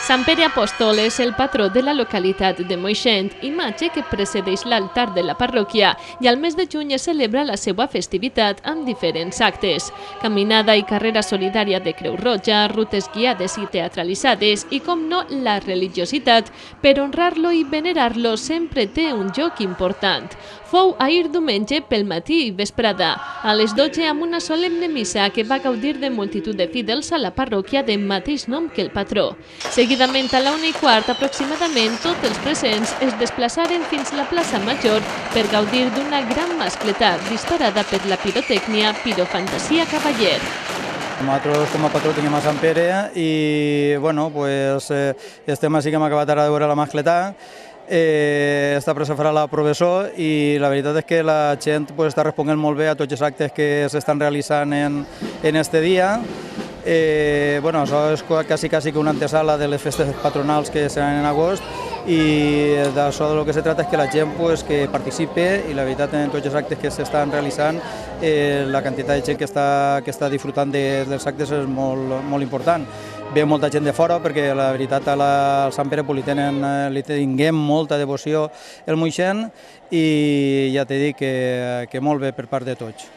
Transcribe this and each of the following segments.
Sant Pere Apòstol és el patró de la localitat de Moixent, imatge que precedeix l'altar de la parròquia i al mes de juny es celebra la seva festivitat amb diferents actes. Caminada i carrera solidària de Creu Roja, rutes guiades i teatralitzades i, com no, la religiositat, per honrar-lo i venerar-lo sempre té un lloc important. Fou ahir diumenge pel matí i vesprada, a les 12 amb una solemne missa que va gaudir de multitud de fidels a la parròquia de mateix nom que el patró. Seguidament, a la 1:15 aproximadament, tots els presents es desplaçaren fins a la plaça Major per gaudir d'una gran mascletà disparada per la pirotècnia Pirofantasia Cavaller. Nosaltres com a patró tenim a Sant Pere i estem així que hem acabat ara de veure la mascletà. Està pressa farà la professor i la veritat és que la gent està responent molt bé a tots els actes que s'estan realitzant en este dia. Això és quasi que una antesala de les festes patronals que seran en agost i d'això del que se tracta és que la gent que participe i la veritat en tots els actes que s'estan realitzant la quantitat de gent que està disfrutant dels actes és molt important. Ve molta gent de fora perquè la veritat al Sant Pere li tinguem molta devoció el Moixent i ja t'he dit que molt bé per part de tots.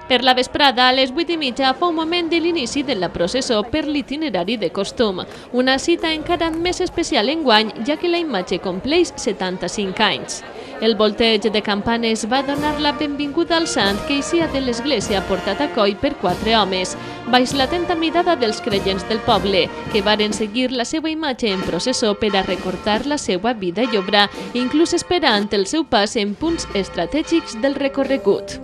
Per la vesprada, a les 8:30, fou moment de l'inici de la processó per l'itinerari de costum. Una cita encara més especial enguany, ja que la imatge compleix 75 anys. El volteig de campanes va donar la benvinguda al sant que eixia de l'església portat a coll per 4 homes, baix l'atenta mirada dels creients del poble, que varen seguir la seva imatge en processó per a recordar la seva vida i obra, inclús esperant el seu pas en punts estratègics del recorregut.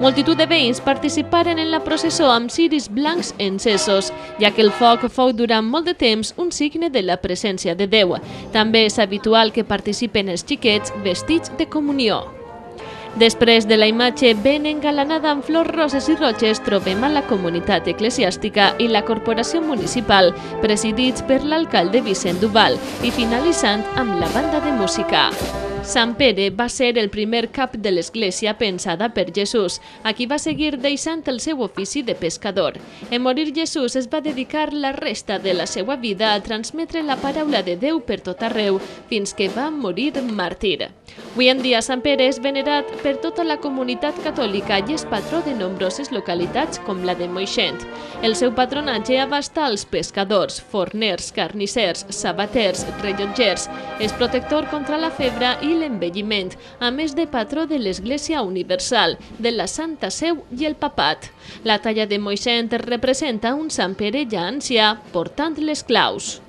Multitud de veïns participaren en la processó amb ciris blancs encesos, ja que el foc fou durant molt de temps un signe de la presència de Déu. També és habitual que participen els xiquets vestits de comunió. Després de la imatge ben engalanada amb flors roses i roges, trobem a la comunitat eclesiàstica i la corporació municipal, presidits per l'alcalde Vicent Duval, i finalitzant amb la banda de música. Sant Pere va ser el primer cap de l'església pensada per Jesús, a qui va seguir deixant el seu ofici de pescador. En morir Jesús es va dedicar la resta de la seva vida a transmetre la paraula de Déu per tot arreu, fins que va morir màrtir. Avui en dia Sant Pere és venerat per tota la comunitat catòlica i és patró de nombroses localitats com la de Moixent. El seu patronatge abasta els pescadors, forners, carnissers, sabaters, rellotgers, és protector contra la febre i l'envelliment, a més de patró de l'Església Universal, de la Santa Seu i el Papat. La talla de Moixent representa un Sant Pere ja ancià portant les claus.